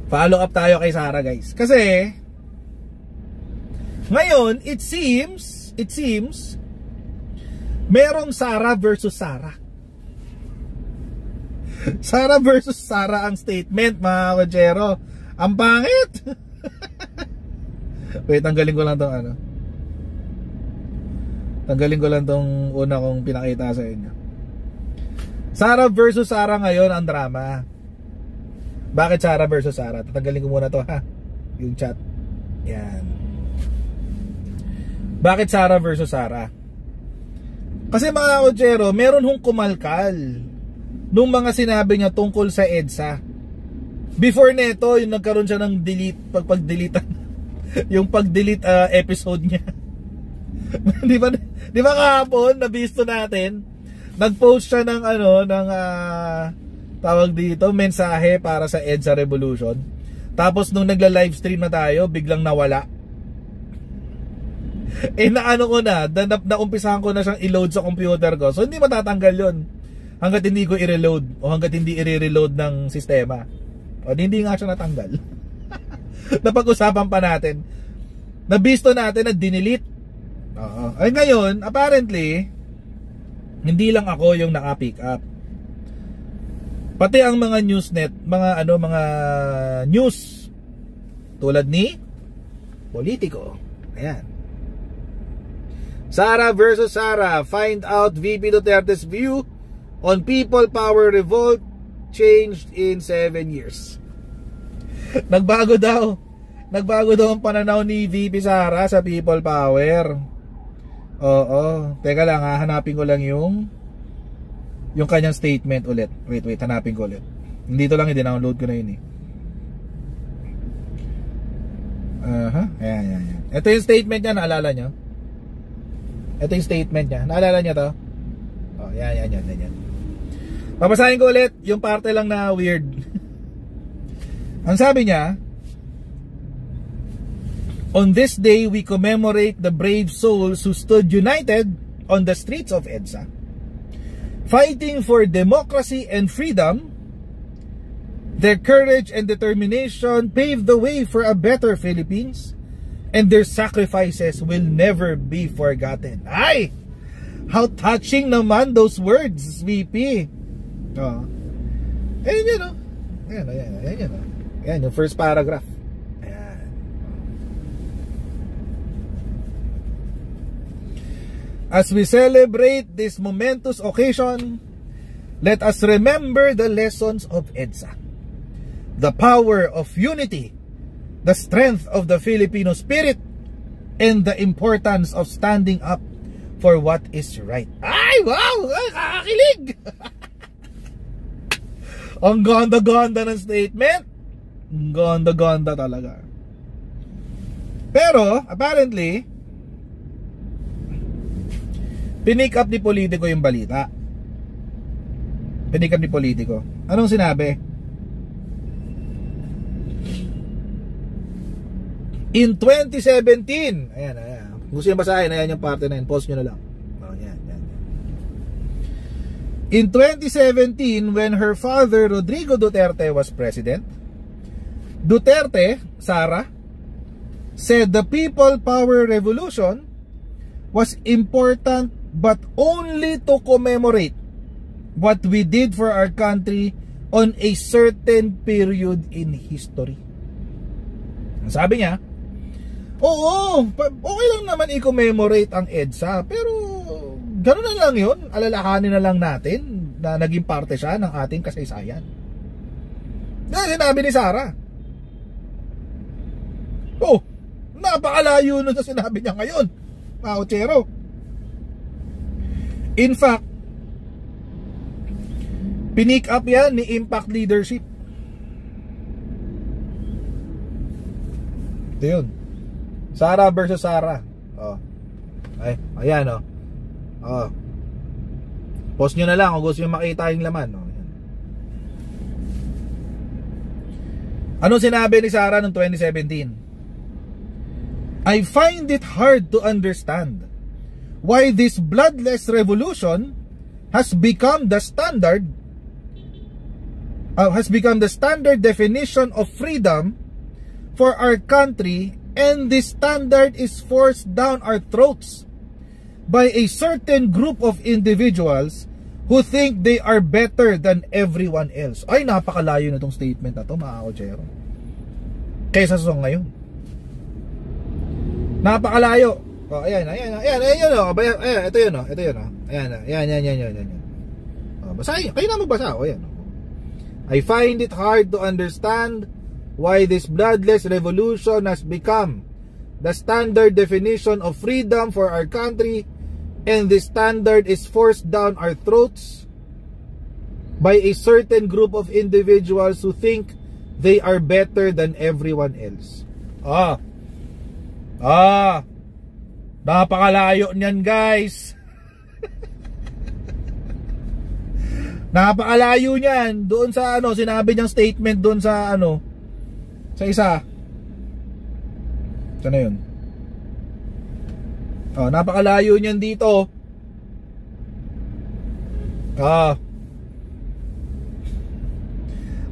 Follow up tayo kay Sarah, guys. Kasi ngayon, it seems merong Sarah versus Sarah. Sarah versus Sarah ang statement, mga kojero. Ang pangit. Wait, tanggalin ko lang tong ano. Tanggalin ko lang tong una kong pinakita sa inyo. Sarah versus Sarah ngayon ang drama. Bakit Sarah versus Sarah? Tatanggalin ko muna to, ha. Yung chat. Yan. Bakit Sarah versus Sarah? Kasi mga kojero, meron hong kumalkal nung mga sinabi niya tungkol sa EDSA. Before neto, yung nagkaroon siya ng delete, pag-delete yung pag-delete episode niya. Di ba kahapon nabisto natin, nag-post siya ng tawag dito, mensahe para sa EDSA Revolution. Tapos nung nagla-livestream na tayo, biglang nawala. Naano ko na, naumpisahan ko na siyang i-load sa computer ko. So hindi matatanggal yon hanggat hindi ko i-reload o hanggat hindi i-reload ng sistema. O hindi nga siya natanggal. Napag-usapan pa natin. Nabisto natin na dinilit. Ay ngayon, apparently, hindi lang ako yung naka-pick up. Pati ang mga newsnet, mga news tulad ni Politico. Ayan. Sarah versus Sarah, find out VP Duterte's view on people power revolt changed in 7 years. Nagbago daw ang pananaw ni VP Sara sa people power. Oo, teka lang, hanapin ko lang yung kanyang statement ulit. Wait, hanapin ko ulit. Hindi to lang, i-download ko na yun eh. Ayan. Ito yung statement niya, naalala nyo? Ito yung statement niya, naalala nyo to? Oh, yan. Papasahin ko ulit yung parte lang na weird. Ang sabi niya, on this day we commemorate the brave souls who stood united on the streets of EDSA, fighting for democracy and freedom. Their courage and determination paved the way for a better Philippines, and their sacrifices will never be forgotten. Ay! How touching naman those words, VP. Ayan yun, oh. Ayan, oh. Ayan, yung first paragraph. Ayan. As we celebrate this momentous occasion, let us remember the lessons of EDSA. The power of unity, the strength of the Filipino spirit, and the importance of standing up for what is right. Ay, wow! Ay, kakakilig! Ang ganda-ganda ng statement. Ang ganda-ganda talaga. Pero, apparently, pinick up ni Politico yung balita. Pinick up ni Politico. Anong sinabi? In 2017, ayan. Gusto nyo basahin, ayan yung parte na yun. Pause nyo na lang. Yan. In 2017, when her father, Rodrigo Duterte, was president, Duterte, Sara, said the people power revolution was important but only to commemorate what we did for our country on a certain period in history. Sabi niya, oo, okay lang naman i-commemorate ang EDSA, pero gano'n na lang yun. Alalahanin na lang natin na naging parte siya ng ating kasaysayan. Yan sinabi ni Sara. Oh, napakalayo nun sa sinabi niya ngayon, mga kotsero. In fact, pinick up yan ni Impact Leadership. Ito yun. Sara versus Sara. Oh. Ay, ayan oh. Oh. Post nyo na lang kung gusto nyo makita yung laman. Oh. Anong sinabi ni Sara noong 2017? I find it hard to understand why this bloodless revolution has become the standard has become the standard definition of freedom for our country, and this standard is forced down our throats by a certain group of individuals who think they are better than everyone else. Ay, napakalayo na itong statement na ito, mga kotsero, kaysa sa ngayon. Napakalayo. Oh, ayan, ito yun. Ayan. Oh, basahin, kayo na magbasa. Oh, ayan. I find it hard to understand why this bloodless revolution has become the standard definition of freedom for our country, and this standard is forced down our throats by a certain group of individuals who think they are better than everyone else. Napakalayo niyan, guys. Napakalayo niyan doon sa sinabi niyang statement doon sa sa isa. Sana yun? Napakalayo niyan dito.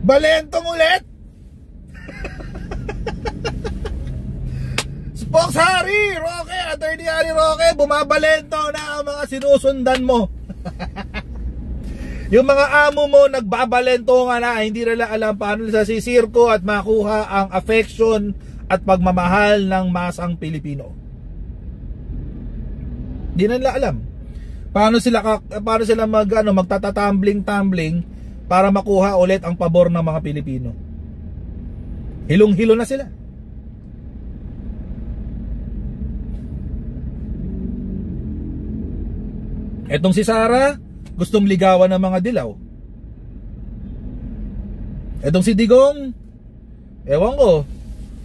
Balentong ulit. Spokes Harry Roque, Attorney Harry Roque, bumabalento na ang mga sinusundan mo. Yung mga amo mo nagbabalento nga na, hindi nila alam paano sa sisirko at makuha ang affection at pagmamahal ng masang Pilipino. Hindi nila alam paano sila magtatatumbling para makuha ulit ang pabor ng mga Pilipino. Hilong-hilo na sila. Etong si Sara, gustong ligawan ng mga dilaw. Etong si Digong, ewan ko,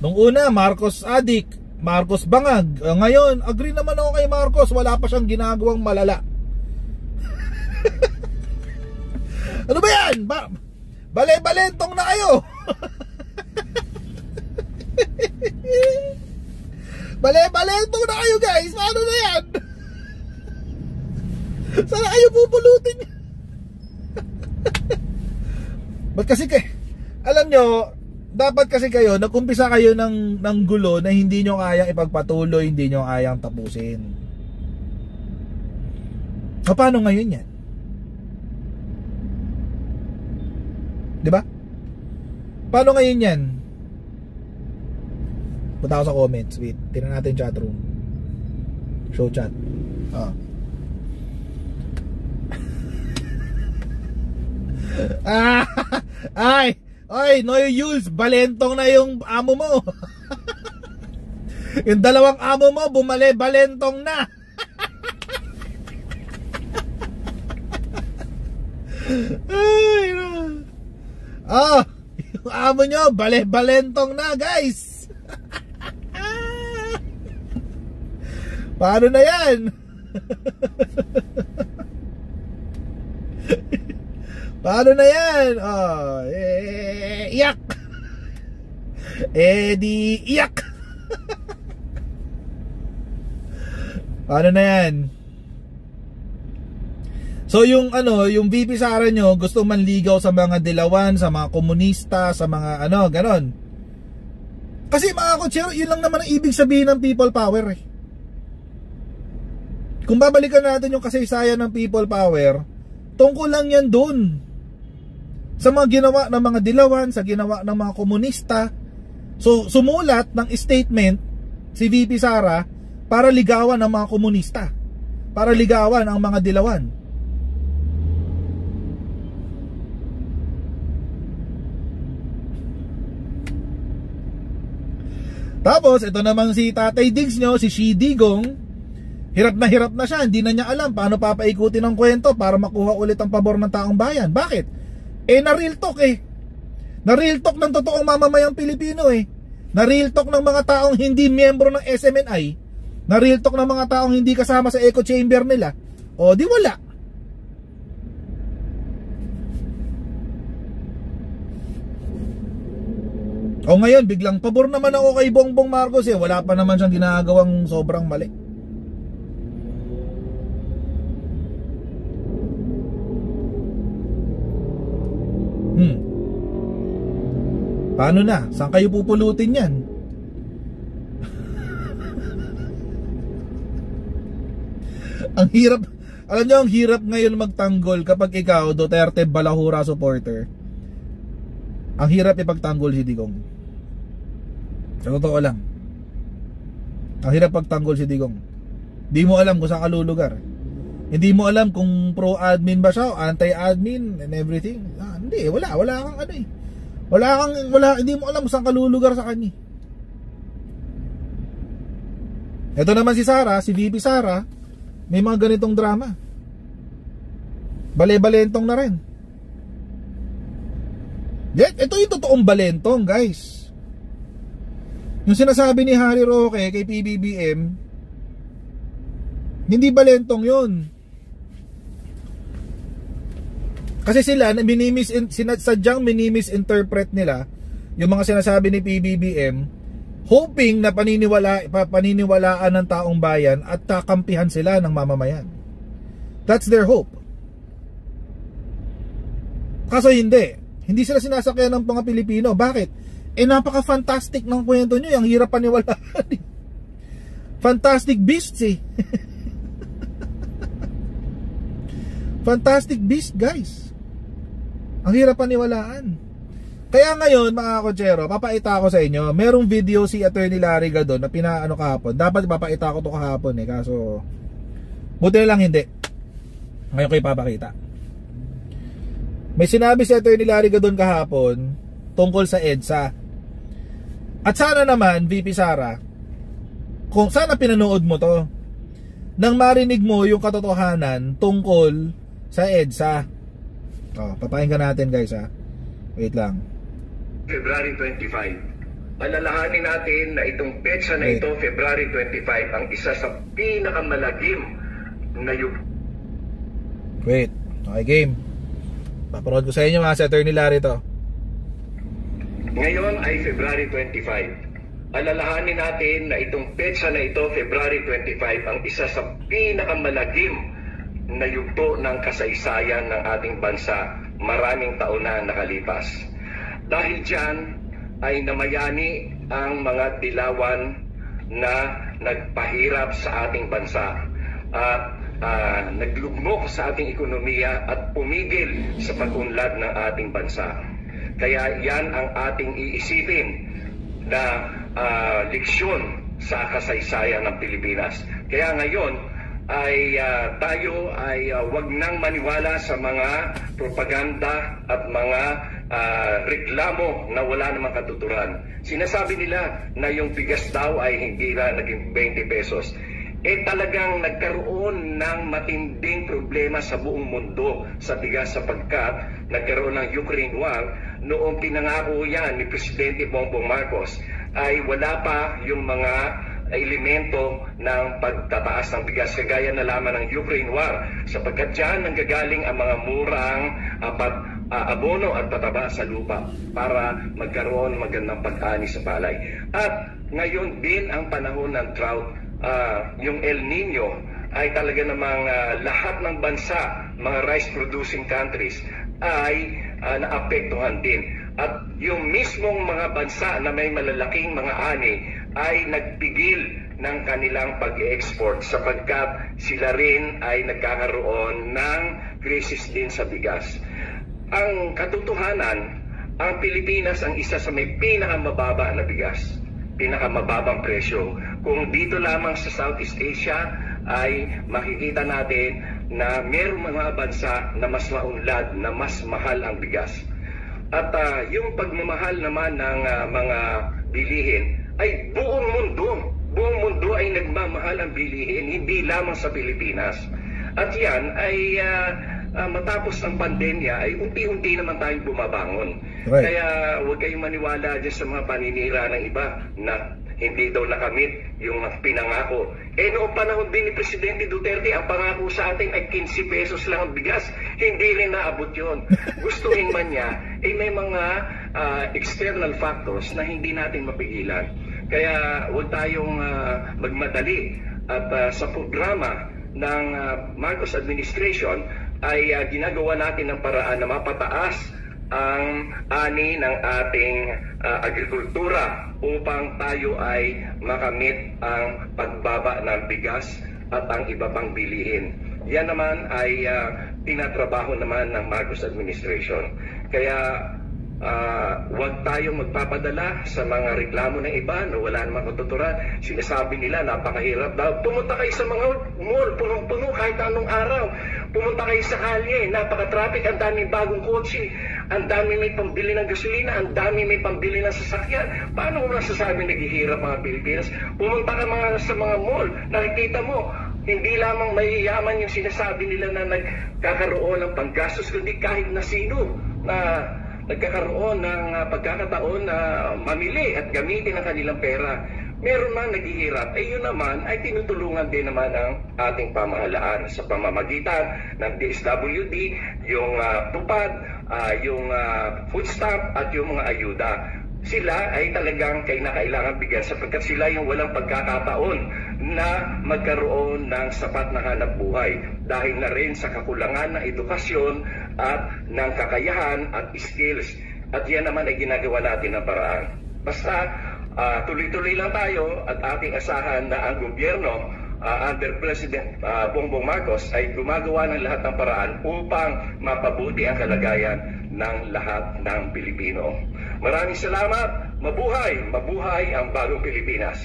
nung una Marcos adik, Marcos bangag. Ngayon, agree naman ako kay Marcos, wala pa siyang ginagawang malala. Ano ba yan? Bale-balentong na kayo. Bale-balentong na kayo, guys. Paano na yan? Sana kayo pupulutin. Ba't kasi alam nyo, dapat kasi kayo, nagkumpisa kayo ng gulo na hindi nyo kayang ipagpatuloy, hindi nyo kayang tapusin. Paano ngayon yan? Diba? Paano ngayon yan? Punta ako sa comments. Wait, tingnan natin chat room. Show chat. Ay, no Yules, balentong na yung amo mo. Yung dalawang amo mo, balentong na. Ay, yung amo nyo, balentong na, guys. Paano na yan? Paano na yan? Iyak. Di iyak. Paano na yan? So yung VP Sara nyo gusto manligaw sa mga dilawan, sa mga komunista, sa mga ganon. Kasi mga kotsero, yun lang naman ang ibig sabihin ng people power eh. Kung babalikan natin yung kasaysayan ng people power, tungkol lang yan dun sa mga ginawa ng mga dilawan, sa ginawa ng mga komunista. So sumulat ng statement si VP Sara para ligawan ang mga komunista, para ligawan ang mga dilawan. Tapos ito naman si Tatay Diggs nyo, si Shi Digong, hirap na siya, hindi na niya alam paano papaikutin ang kwento para makuha ulit ang pabor ng taong bayan. Bakit? Na-real talk eh. Na-real talk ng totoong mamamayang Pilipino eh. Na-real talk ng mga taong hindi miyembro ng SMNI. Na-real talk ng mga taong hindi kasama sa echo chamber nila. O di wala. O ngayon, biglang pabor naman ako kay Bongbong Marcos eh. Wala pa naman siyang ginagawang sobrang mali. Paano na? Saan kayo pupulutin yan? Ang hirap. Alam nyo, ang hirap ngayon magtanggol kapag ikaw, Duterte Balahura supporter. Ang hirap ipagtanggol si Digong. Sa totoo lang. Ang hirap pagtanggol si Digong. Di mo alam kung saan ka lulugar. Hindi mo alam kung pro-admin ba siya o anti-admin and everything. Hindi, wala kang ano eh. Hindi mo alam kung saan ka lulugar sa kanya. Ito naman si Sara, si VP Sara, may mga ganitong drama. Bale-balentong na rin. Ito yung totoong balentong, guys. Yung sinasabi ni Harry Roque kay PBBM, hindi balentong yun. Kasi sila, sadyang minimisinterpret nila yung mga sinasabi ni PBBM, hoping na paniniwalaan ng taong bayan at kakampihan sila ng mamamayan. That's their hope. Kaso hindi sila sinasakyan ng mga Pilipino. Bakit? Napaka-fantastic ng kwento nyo. Ang hirap paniwalaan. Fantastic beasts eh. Fantastic beast, guys. Ang hirap paniwalaan. Kaya ngayon, mga kotsero, papaita ko sa inyo. Merong video si Attorney Larry Gadon na pinaano kahapon. Dapat papaita ko to kahapon eh. Kaso, buti na lang hindi. Ngayon ko ipapakita. May sinabi si Attorney Larry Gadon kahapon tungkol sa EDSA. At sana naman, VP Sara, kung sana pinanood mo to, nang marinig mo yung katotohanan tungkol sa EDSA. Papakinggan natin, guys, ha. Wait lang. February 25. Alalahanin natin na itong petsa na ito, February 25, ang isa sa pinakamalagim na Wait. Okay, game. Paparod ko sa inyo, mga si Attorney Larry to. Ngayon ay February 25. Alalahanin natin na itong petsa na ito, February 25, ang isa sa pinakamalagim na yugto ng kasaysayan ng ating bansa maraming taon na nakalipas. Dahil dyan ay namayani ang mga dilawan na nagpahirap sa ating bansa at naglugmok sa ating ekonomiya at pumigil sa pag-unlad ng ating bansa. Kaya yan ang ating iisipin na leksyon sa kasaysayan ng Pilipinas. Kaya ngayon ay tayo ay wag nang maniwala sa mga propaganda at mga reklamo na wala namang katuturan. Sinasabi nila na yung bigas daw ay hindi na naging 20 pesos. Talagang nagkaroon ng matinding problema sa buong mundo sa bigas sapagkat nagkaroon ng Ukraine War. Noong pinangako yan ni Presidente Bongbong Marcos ay wala pa yung mga elemento ng pagtataas ng bigas kagaya na lamang ng Ukraine War sapagkat dyan nanggagaling ang mga murang abono at pataba sa lupa para magkaroon magandang pag-ani sa palay. At ngayon din ang panahon ng drought, yung El Nino ay talaga namang lahat ng bansa, mga rice producing countries ay naapektuhan din. At yung mismong mga bansa na may malalaking mga ani ay nagpigil ng kanilang pag-export sapagkat sila rin ay nagkakaroon ng krisis din sa bigas. Ang katotohanan, ang Pilipinas ang isa sa may pinakamababa na bigas, pinakamababang presyo. Kung dito lamang sa Southeast Asia ay makikita natin na mayroong mga bansa na mas maunlad, na mas mahal ang bigas. At yung pagmamahal naman ng mga bilihin ay buong mundo ay nagmamahal ang bilihin, hindi lamang sa Pilipinas. At yan ay matapos ang pandemya ay unti-unti naman tayong bumabangon. Right. Kaya huwag kayong maniwala dyan sa mga paninira ng iba na hindi daw nakamit yung pinangako. Noong panahon din ni Presidente Duterte, ang pangako sa atin ay 15 pesos lang ang bigas. Hindi rin naabot yun. Gustuhin man niya, may mga external factors na hindi natin mapigilan. Kaya huwag tayong magmadali. At sa programa ng Marcos administration ay ginagawa natin ng paraan na mapataas ang ani ng ating agrikultura upang tayo ay makamit ang pagbaba ng bigas at ang iba pang bilihin. Yan naman ay tinatrabaho naman ng Marcos administration. Kaya huwag tayong magpapadala sa mga reklamo ng iba na wala namang katuturan. Sinasabi nila napakahirap daw. Pumunta kayo sa mga mall, punong-puno kahit anong araw. Pumunta kayo sa kalye, napaka-traffic, ang daming bagong kotse, ang dami may pambili ng gasolina, ang dami may pambili ng sasakyan. Paano mo nasasabi naghihirap mga Pilipinas? Pumunta ka sa mga mall, nakikita mo, hindi lamang mayayaman yung sinasabi nila na nagkakaroon ng panggastos, kundi kahit na sino na nagkakaroon ng pagkakataon na mamili at gamitin ang kanilang pera. Meron man naghihirap, yun naman ay tinutulungan din naman ng ating pamahalaan sa pamamagitan ng DSWD, yung tupad, yung food stamp at yung mga ayuda. Sila ay talagang kailangan bigyan sapagkat sila yung walang pagkakataon na magkaroon ng sapat na hanap buhay dahil na rin sa kakulangan ng edukasyon at ng kakayahan at skills. At yan naman ay ginagawa natin ng paraan. Basta tuloy-tuloy lang tayo at ating asahan na ang gobyerno under President Bongbong Marcos ay gumagawa ng lahat ng paraan upang mapabuti ang kalagayan ng lahat ng Pilipino. Maraming salamat. Mabuhay! Mabuhay ang bagong Pilipinas.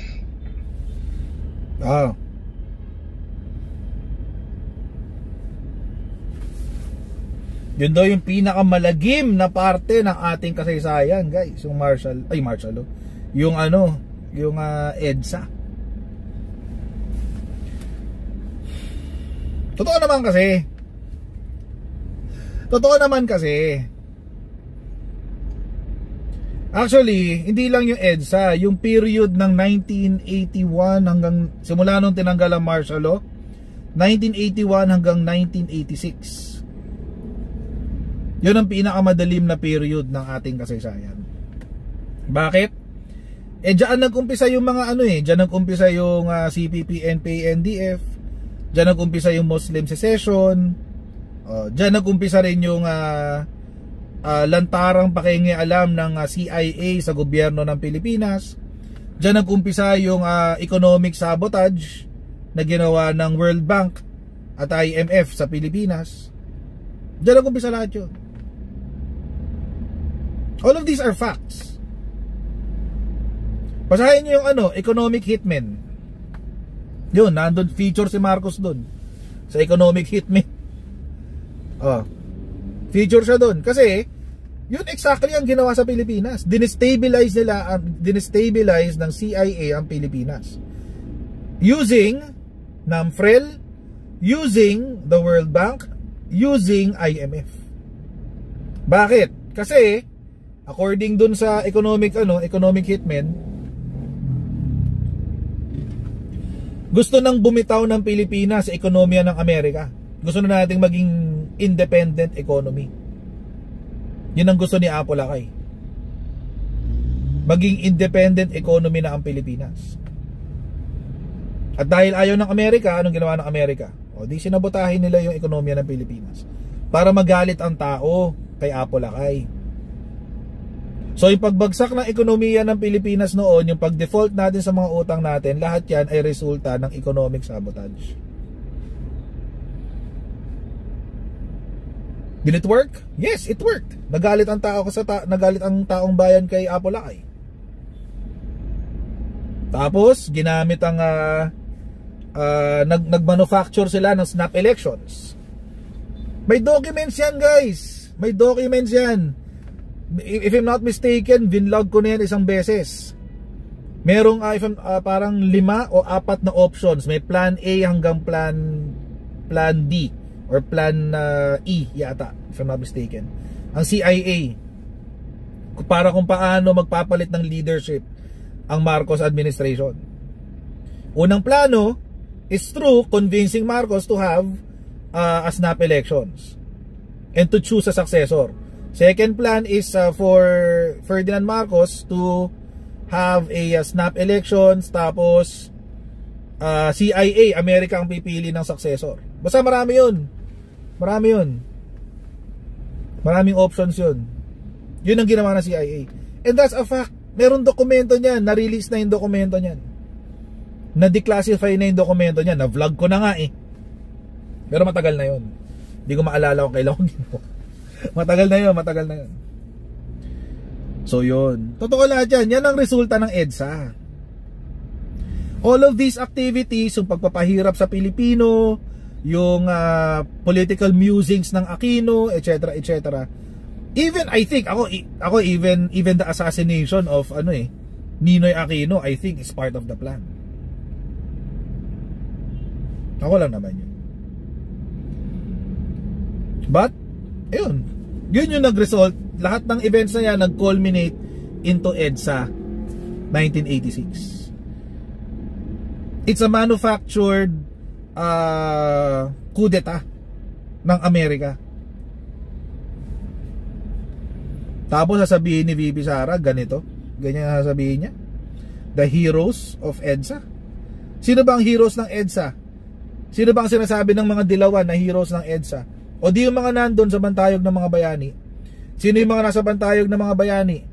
Yun daw yung pinakamalagim na parte ng ating kasaysayan, guys. Yung yung EDSA. Totoo naman kasi actually, hindi lang yung EDSA, yung period ng 1981 hanggang simula nung tinanggal ang martial law, 1981 hanggang 1986. Yun ang pinakamadalim na period ng ating kasaysayan. Bakit? Diyan nag-umpisa yung mga diyan nag-umpisa yung CPP, NPA, NDF, diyan nag-umpisa yung Muslim secession, diyan nag-umpisa rin yung lantarang pakikialam ng CIA sa gobyerno ng Pilipinas. Diyan nag-umpisa yung economic sabotage na ginawa ng World Bank at IMF sa Pilipinas. Diyan nag-umpisa lahat yun. All of these are facts. Basahin nyo yung economic hitmen. Yun, nandun feature si Marcos dun sa economic hitmen. Feature siya dun kasi yun exactly ang ginawa sa Pilipinas. Dinestabilize ng CIA ang Pilipinas using NAMFREL, using the World Bank, using IMF. Bakit? Kasi according dun sa economic hitmen, gusto nang bumitaw ng Pilipinas sa ekonomiya ng Amerika. Gusto na nating maging independent economy. Yun ang gusto ni Apo Lakay. Maging independent economy na ang Pilipinas. At dahil ayaw ng Amerika, anong ginawa ng Amerika? Di sinabotahin nila yung ekonomiya ng Pilipinas para magalit ang tao kay Apo Lakay. So yung pagbagsak ng ekonomiya ng Pilipinas noon, yung pag-default natin sa mga utang natin, lahat yan ay resulta ng economic sabotage. Did it work? Yes, it worked. Nagalit ang taong bayan kay Apo Lakay. Tapos ginamit ang nagmanufacture sila ng snap elections. May documents yan, guys. May documents yan. If I'm not mistaken, binlog ko na yan isang beses. Merong parang 5 o 4 na options. May plan A hanggang plan D or plan E yata, if I'm not mistaken. Ang CIA para kung paano magpapalit ng leadership ang Marcos administration. Unang plano is through convincing Marcos to have a snap elections and to choose a successor. Second plan is for Ferdinand Marcos to have a snap elections, tapos CIA, Amerika ang pipili ng successor. Basta marami yun. Maraming options yun. Yun ang ginawa ng CIA. And that's a fact. Meron dokumento niyan, na-release na yung dokumento niyan. Na-declassify na yung dokumento niyan. Na-vlog ko na nga eh. Pero matagal na yun. Hindi ko maalala kung kailan ko ginawa. Matagal na yun. So yun. Totoo lahat yan. Yan ang resulta ng EDSA. All of these activities, yung pagpapahirap sa Pilipino, yung political musings ng Aquino, etc. etc. Even I think ako even the assassination of Ninoy Aquino, I think is part of the plan. Ako lang naman yun. But ayun, yun yung nag-result. Lahat ng events na yan nag-culminate into EDSA 1986. It's a manufactured coup d'etat ng Amerika. Tapos sasabihin ni VP Sara ganito, ganyan sasabihin niya, the heroes of EDSA. Sino ba ang heroes ng EDSA? Sino ba ang sinasabi ng mga dilawan na heroes ng EDSA? O di yung mga nandun sa bantayog ng mga bayani? Sino yung mga nasa bantayog ng mga bayani?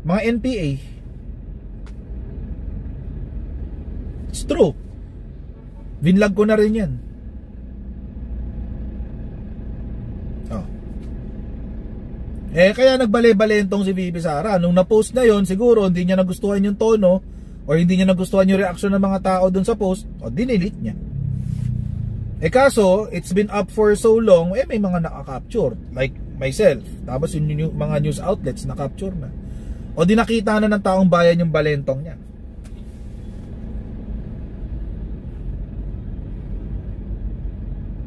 Mga NPA. It's true. Vinlog ko na rin yan. Kaya nagbale-balentong si VP Sara. Nung na-post na yon, siguro hindi niya nagustuhan yung tono o hindi niya nagustuhan yung reaction ng mga tao dun sa post, o dinelete niya. Kaso, it's been up for so long, may mga naka-capture, like myself. Tapos yung mga news outlets na-capture na. O di nakita na ng taong bayan yung balentong niya.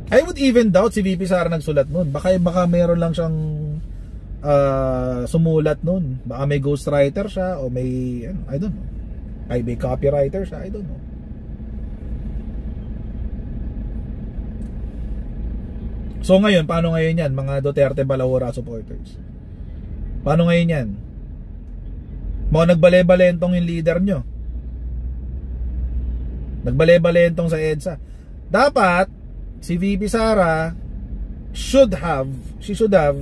I would even doubt si VP Sara nagsulat nun. Baka meron lang siyang sumulat nun. Baka may ghostwriter siya o may, I don't know. Ay, may copywriter siya, I don't know. So ngayon, paano ngayon yan, mga Duterte Balaura supporters? Paano ngayon yan? Mga nagbale-balentong yung leader nyo. Nagbale-balentong sa EDSA. Dapat si VP Sara she should have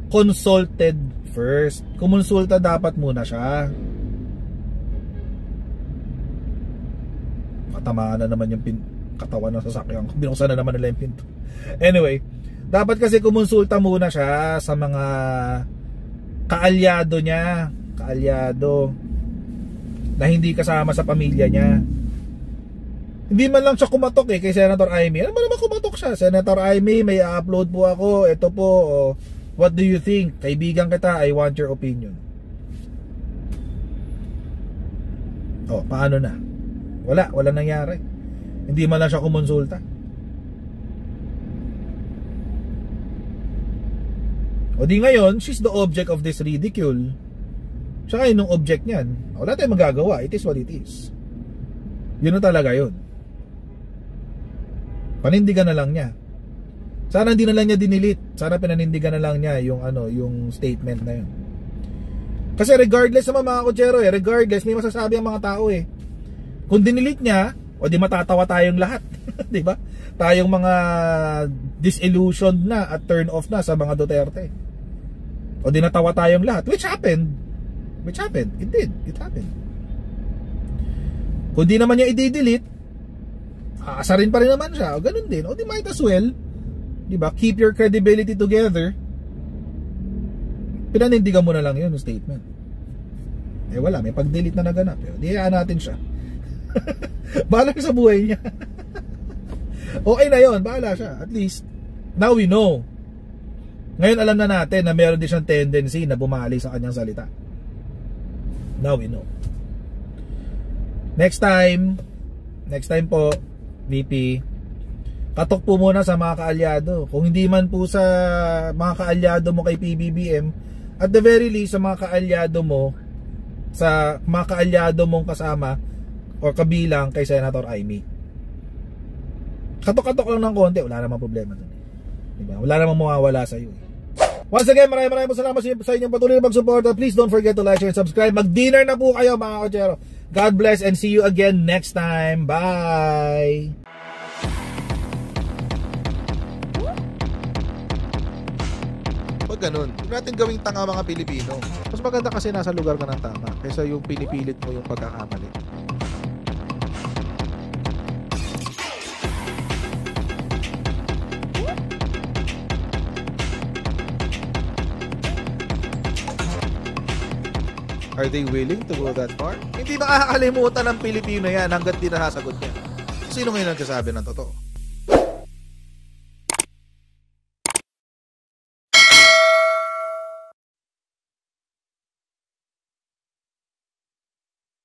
consulted first. Kumonsulta dapat muna siya. Matamaan na naman yung katawan ng sasakyan. Binuksan na naman nila yung pinto. Anyway, dapat kasi kumonsulta muna siya sa mga kaalyado niya, na hindi kasama sa pamilya niya. Hindi man lang siya kumatok kay Senator Amy. Ano ba naman kumatok siya? Senator Amy, may upload po ako. Ito po, what do you think? Kaibigan kita, I want your opinion. Paano na? Wala nangyari. Hindi man lang siya kumonsulta. O di ngayon, she's the object of this ridicule. Siya kayo nung object niyan. Wala tayong magagawa. It is what it is. Yun na talaga yun. Panindigan na lang niya. Sana hindi na lang niya dinilit. Sana pinanindigan na lang niya yung yung statement na yun. Kasi regardless naman mga kutsero regardless may masasabi ang mga tao Kung dinilit niya, o di matatawa tayong lahat. 'Di ba? Tayong mga disillusioned na at turn off na sa mga Duterte. O di natawa tayong lahat, which happened. It happened. Kung di naman niya i-delete, aasarin pa rin naman siya. O ganun din. O di might as well, diba, keep your credibility together. Pinanindigan mo na lang yun, yung statement. Wala, may pag-delete na naganap. Di hayaan natin siya. Bahala sa buhay niya. Okay na yun, bahala siya. At least, now we know. Ngayon alam na natin na meron din siyang tendency na bumali sa kanyang salita. Now we know. Next time po, VP, katok po muna sa mga kaalyado. Kung hindi man po sa mga kaalyado mo kay PBBM, at the very least sa mga kaalyado mo, sa mga kaalyado mong kasama o kabilang kay Senator Amy. Katok-katok lang ng konti, wala namang problema dun. Diba? Wala namang mawawala sa iyo. Once again, maraming salamat sa inyong patuloy na pagsuporta. Please don't forget to like, share, and subscribe. Mag-dinner na po kayo mga kotsero. God bless and see you again next time. Bye! ganun. Huwag natin gawing tanga mga Pilipino. Mas maganda kasi nasa lugar ka ng tama kaysa yung pinipilit mo yung pagkakamali. Are they willing to go that far? Hindi nakakalimutan ng Pilipino yan hanggat di nasasagot niya. Sino ngayon nagsasabi ng totoo?